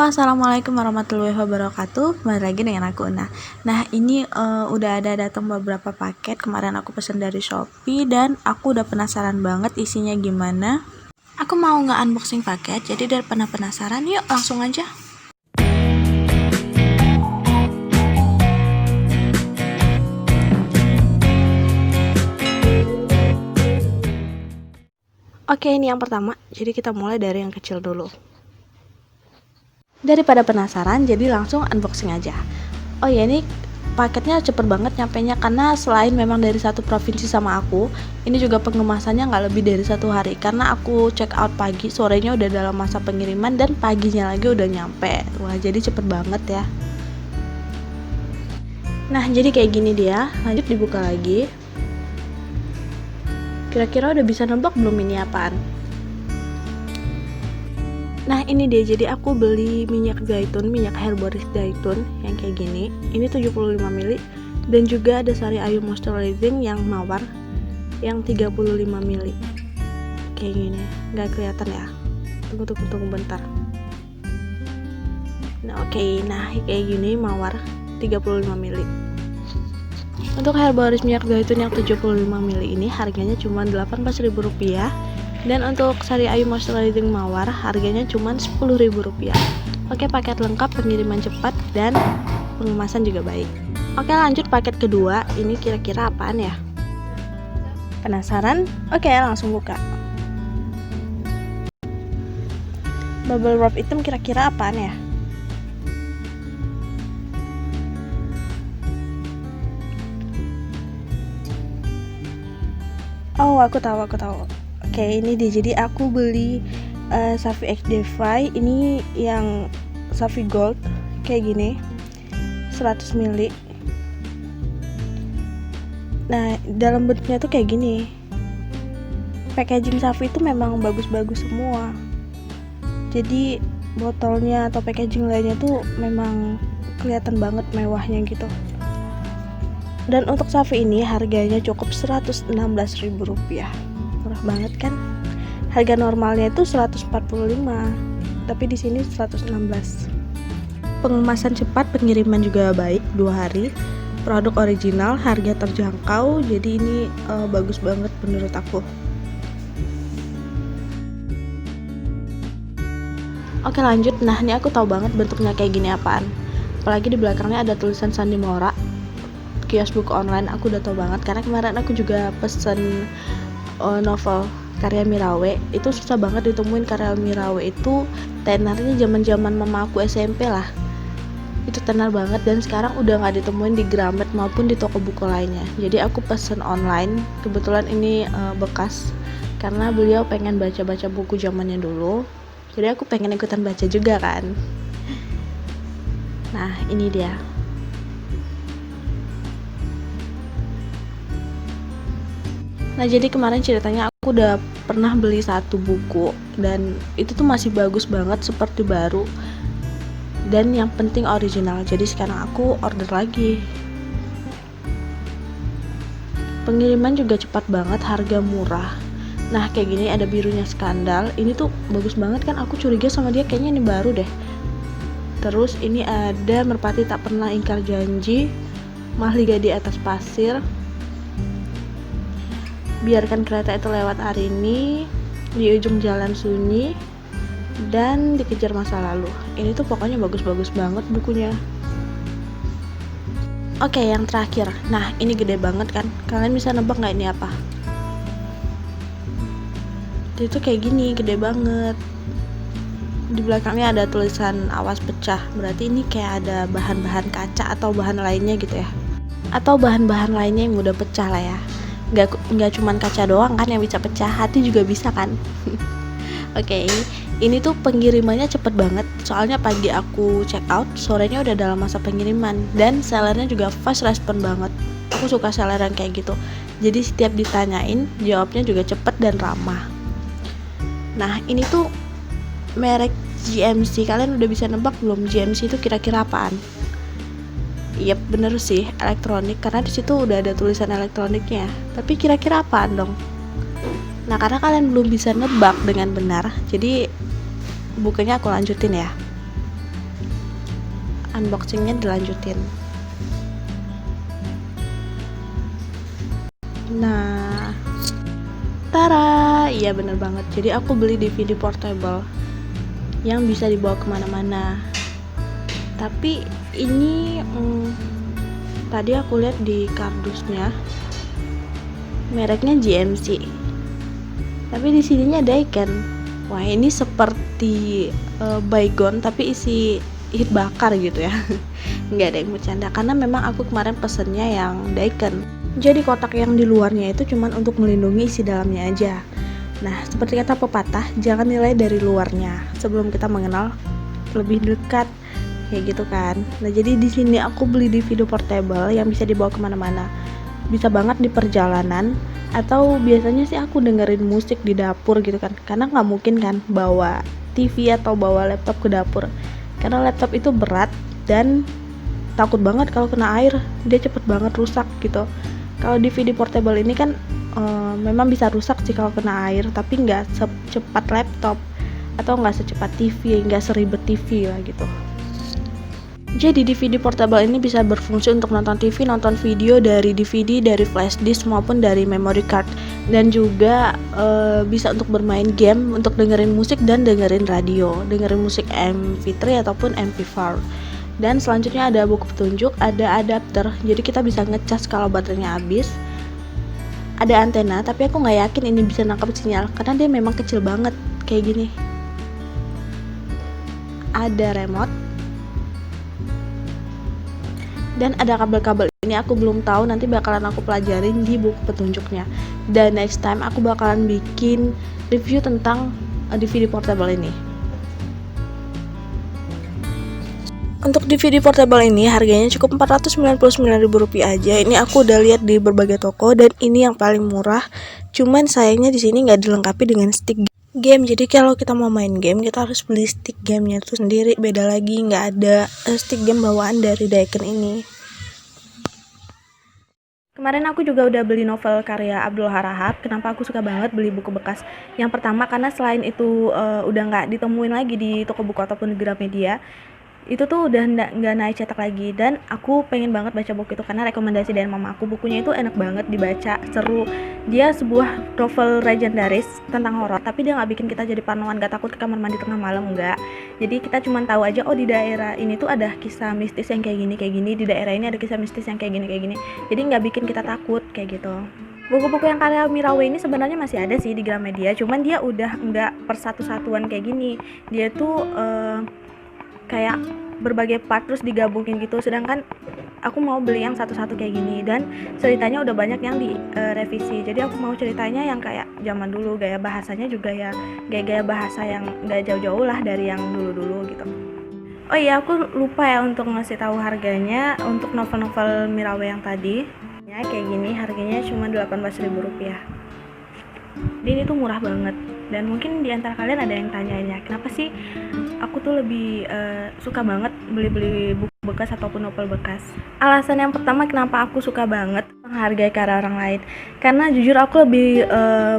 Assalamualaikum warahmatullahi wabarakatuh. Kembali lagi dengan aku Una. Nah, ini udah ada datang beberapa paket. Kemarin aku pesen dari Shopee dan aku udah penasaran banget isinya gimana. Aku mau nge-unboxing paket, jadi daripada penasaran, yuk langsung aja. Oke, ini yang pertama. Jadi kita mulai dari yang kecil dulu. Daripada penasaran, jadi langsung unboxing aja. Oh ya, ini paketnya cepet banget nyampenya karena selain memang dari satu provinsi sama aku, ini juga pengemasannya nggak lebih dari 1 hari karena aku check out pagi, sorenya udah dalam masa pengiriman dan paginya lagi udah nyampe. Wah, jadi cepet banget ya. Nah, jadi kayak gini dia. Lanjut dibuka lagi. Kira-kira udah bisa nebak belum ini apaan? Nah, ini dia, jadi aku beli minyak zaitun, minyak hair Boris zaitun yang kayak gini. Ini 75 ml dan juga ada Sari Ayu moisturizing yang mawar yang 35 ml. Kayak gini, nggak kelihatan ya. Tunggu bentar. Nah, oke. Nah, kayak gini mawar 35 ml. Untuk hair Boris minyak zaitun yang 75 ml ini harganya cuma Rp18.000. Dan untuk Sari Ayu moisturizing mawar harganya cuma Rp10.000. Oke, paket lengkap, pengiriman cepat, dan pengemasan juga baik. Oke, lanjut paket kedua. Ini kira-kira apaan ya? Penasaran? Oke, langsung buka. Bubble wrap hitam kira-kira apaan ya? Oh, aku tahu. Oke, ini dia. Jadi aku beli Safi X Defy ini yang Safi Gold kayak gini 100 ml. Nah, dalam bentuknya tuh kayak gini. Packaging Safi itu memang bagus-bagus semua. Jadi botolnya atau packaging lainnya tuh memang kelihatan banget mewahnya gitu. Dan untuk Safi ini harganya cukup Rp116.000. Murah banget kan? Harga normalnya itu 145, tapi di sini 116. Pengemasan cepat, pengiriman juga baik, 2 hari. Produk original, harga terjangkau, jadi ini bagus banget menurut aku. Oke, lanjut. Nah, ini aku tahu banget bentuknya kayak gini apaan. Apalagi di belakangnya ada tulisan Sandi Mora. Kios buku online aku udah tahu banget karena kemarin aku juga pesen novel karya Mirawe. Itu susah banget ditemuin karya Mirawe itu tenarnya zaman mama aku SMP lah. Itu tenar banget dan sekarang udah nggak ditemuin di Gramet maupun di toko buku lainnya. Jadi aku pesen online. Kebetulan ini bekas karena beliau pengen baca-baca buku zamannya dulu. Jadi aku pengen ikutan baca juga kan. Nah, ini dia. Nah, jadi kemarin ceritanya aku udah pernah beli satu buku dan itu tuh masih bagus banget seperti baru dan yang penting original. Jadi sekarang aku order lagi. Pengiriman juga cepat banget, harga murah. Nah, kayak gini ada birunya Skandal. Ini tuh bagus banget kan, aku curiga sama dia kayaknya ini baru deh. Terus ini ada Merpati Tak Pernah Ingkar Janji, Mahliga di Atas Pasir, Biarkan Kereta Itu Lewat Hari Ini, Di Ujung Jalan Sunyi, dan Dikejar Masa Lalu. Ini tuh pokoknya bagus-bagus banget bukunya. Oke, yang terakhir. Nah, ini gede banget kan. Kalian bisa nebak nggak ini apa? Itu kayak gini, gede banget. Di belakangnya ada tulisan awas pecah. Berarti ini kayak ada bahan-bahan kaca atau bahan lainnya gitu ya. Atau bahan-bahan lainnya yang udah pecah lah ya. Nggak cuman kaca doang kan yang bisa pecah, hati juga bisa kan. Oke, ini tuh pengirimannya cepet banget. Soalnya pagi aku check out, sorenya udah dalam masa pengiriman. Dan sellernya juga fast respon banget. Aku suka seller yang kayak gitu. Jadi setiap ditanyain, jawabnya juga cepet dan ramah. Nah, ini tuh merek GMC. Kalian udah bisa nebak belum GMC itu kira-kira apaan? Yep, bener sih, elektronik karena di situ udah ada tulisan elektroniknya. Tapi kira-kira apaan dong? Nah, karena kalian belum bisa nebak dengan benar, jadi bukunya aku lanjutin ya. unboxingnya dilanjutin. Nah, tara, iya bener banget. Jadi aku beli DVD portable yang bisa dibawa kemana-mana. Tapi ini tadi aku lihat di kardusnya mereknya GMC. Tapi di sininya Daikin. Wah, ini seperti Baygon tapi isi hit bakar gitu ya. Nggak ada yang bercanda karena memang aku kemarin pesennya yang Daikin. Jadi kotak yang di luarnya itu cuman untuk melindungi isi dalamnya aja. Nah, seperti kata pepatah, jangan nilai dari luarnya sebelum kita mengenal lebih dekat, kayak gitu kan. Nah, jadi di sini aku beli DVD portable yang bisa dibawa kemana-mana. Bisa banget di perjalanan, atau biasanya sih aku dengerin musik di dapur gitu kan. Karena nggak mungkin kan bawa TV atau bawa laptop ke dapur. Karena laptop itu berat dan takut banget kalau kena air, dia cepet banget rusak gitu. Kalau DVD portable ini kan memang bisa rusak sih kalau kena air, tapi nggak secepat laptop atau nggak secepat TV, nggak seribet TV lah gitu. Jadi DVD portable ini bisa berfungsi untuk nonton TV, nonton video dari DVD, dari flash disk maupun dari memory card, dan juga bisa untuk bermain game, untuk dengerin musik dan dengerin radio, dengerin musik MP3 ataupun MP4. Dan selanjutnya ada buku petunjuk, ada adapter, jadi kita bisa ngecas kalau baterainya habis. Ada antena, tapi aku nggak yakin ini bisa nangkap sinyal karena dia memang kecil banget kayak gini. Ada remote dan ada kabel-kabel. Ini aku belum tahu, nanti bakalan aku pelajarin di buku petunjuknya. Dan next time aku bakalan bikin review tentang DVD portable ini. Untuk DVD portable ini harganya cukup Rp499.000 aja. Ini aku udah lihat di berbagai toko dan ini yang paling murah. Cuman sayangnya di sini nggak dilengkapi dengan stick game. Jadi kalau kita mau main game kita harus beli stick gamenya itu sendiri. Beda lagi, nggak ada stick game bawaan dari Daikin ini. Kemarin aku juga udah beli novel karya Abdul Harahap. Kenapa aku suka banget beli buku bekas? Yang pertama karena selain itu udah nggak ditemuin lagi di toko buku ataupun di Gramedia. Itu tuh udah nggak naik cetak lagi, dan aku pengen banget baca buku itu karena rekomendasi dari mama aku. Bukunya itu enak banget dibaca, seru. Dia sebuah novel legendaris tentang horor, tapi dia nggak bikin kita jadi parnoan, nggak takut ke kamar mandi tengah malam, enggak. Jadi kita cuma tahu aja, oh di daerah ini tuh ada kisah mistis yang kayak gini, di daerah ini ada kisah mistis yang kayak gini. Jadi nggak bikin kita takut kayak gitu. Buku-buku yang karya Mirawe ini sebenarnya masih ada sih di Gramedia, cuman dia udah nggak persatu-satuan kayak gini. Dia tuh kayak berbagai part terus digabungin gitu, sedangkan aku mau beli yang satu-satu kayak gini, dan ceritanya udah banyak yang direvisi. Jadi aku mau ceritanya yang kayak zaman dulu, gaya bahasanya juga ya gaya bahasa yang nggak jauh-jauh lah dari yang dulu-dulu gitu. Oh iya, aku lupa ya untuk ngasih tahu harganya untuk novel-novel Mirawe yang tadi. Ya kayak gini, harganya cuma Rp18.000. Ini tuh murah banget. Dan mungkin di antara kalian ada yang tanya, kenapa sih aku tuh lebih suka banget beli-beli buku bekas ataupun novel bekas. Alasan yang pertama kenapa aku suka banget menghargai karya orang lain, karena jujur aku lebih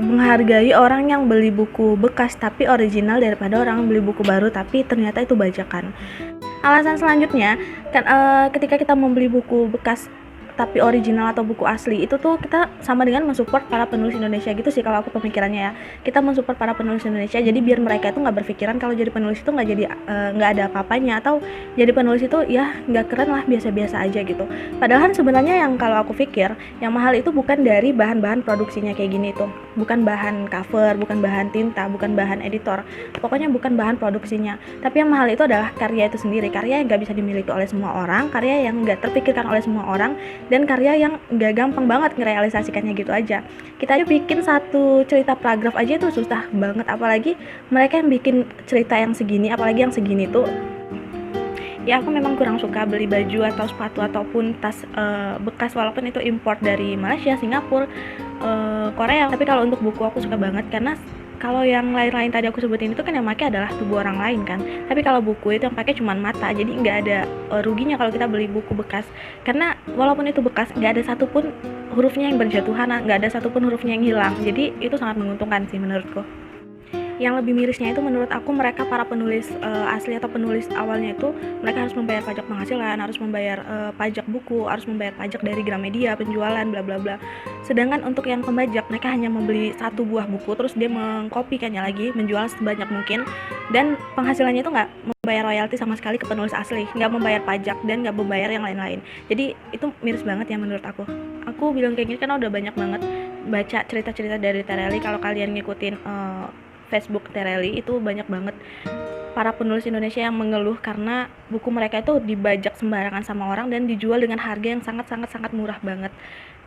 menghargai orang yang beli buku bekas tapi original daripada orang beli buku baru tapi ternyata itu bajakan. Alasan selanjutnya kan ketika kita membeli buku bekas tapi original atau buku asli, itu tuh kita sama dengan mensupport para penulis Indonesia gitu sih kalau aku pemikirannya ya. Kita mensupport para penulis Indonesia, jadi biar mereka itu nggak berpikiran kalau jadi penulis itu nggak ada apa-apanya, atau jadi penulis itu ya nggak keren lah, biasa-biasa aja gitu. Padahal sebenarnya yang kalau aku pikir yang mahal itu bukan dari bahan-bahan produksinya kayak gini tuh, bukan bahan cover, bukan bahan tinta, bukan bahan editor, pokoknya bukan bahan produksinya. Tapi yang mahal itu adalah karya itu sendiri, karya yang nggak bisa dimiliki oleh semua orang, karya yang nggak terpikirkan oleh semua orang, dan karya yang gak gampang banget ngerealisasikannya gitu aja. Kita aja bikin satu cerita paragraf aja itu susah banget, apalagi mereka yang bikin cerita yang segini, apalagi yang segini tuh. Ya aku memang kurang suka beli baju atau sepatu ataupun tas bekas, walaupun itu import dari Malaysia, Singapura, Korea. Tapi kalau untuk buku aku suka banget, karena kalau yang lain-lain tadi aku sebutin itu kan yang pakai adalah tubuh orang lain kan. Tapi kalau buku itu yang pakai cuma mata, jadi nggak ada ruginya kalau kita beli buku bekas. Karena walaupun itu bekas, nggak ada satupun hurufnya yang berjatuhan, nggak ada satupun hurufnya yang hilang. Jadi itu sangat menguntungkan sih menurutku. Yang lebih mirisnya itu menurut aku mereka para penulis asli atau penulis awalnya itu mereka harus membayar pajak penghasilan, harus membayar pajak buku, harus membayar pajak dari Gramedia, penjualan, bla bla bla. Sedangkan untuk yang pembajak mereka hanya membeli satu buah buku terus dia mengkopikannya lagi, menjual sebanyak mungkin, dan penghasilannya itu nggak membayar royalti sama sekali ke penulis asli, nggak membayar pajak dan nggak membayar yang lain-lain. Jadi itu miris banget ya menurut aku. Aku bilang kayak gini karena udah banyak banget baca cerita-cerita dari Tereli. Kalau kalian ngikutin Facebook Tereli itu banyak banget para penulis Indonesia yang mengeluh karena buku mereka itu dibajak sembarangan sama orang dan dijual dengan harga yang sangat murah banget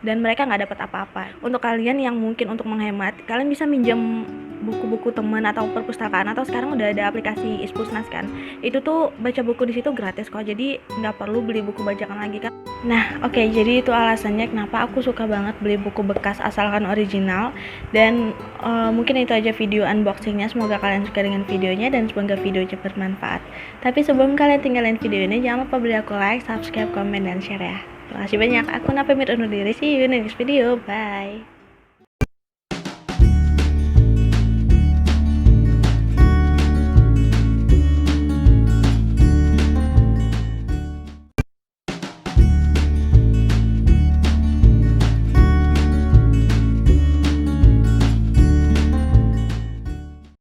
dan mereka nggak dapat apa-apa. Untuk kalian yang mungkin untuk menghemat, kalian bisa minjem buku-buku teman atau perpustakaan, atau sekarang udah ada aplikasi Ispusnas kan, itu tuh baca buku di situ gratis kok, jadi nggak perlu beli buku bajakan lagi kan. Nah oke, jadi itu alasannya kenapa aku suka banget beli buku bekas asalkan original. Dan mungkin itu aja video unboxingnya. Semoga kalian suka dengan videonya dan semoga videonya bermanfaat. Tapi sebelum kalian tinggalin video ini, jangan lupa beri aku like, subscribe, komen, dan share ya. Terima kasih banyak. Aku pamit undur diri. See you in the next video. Bye.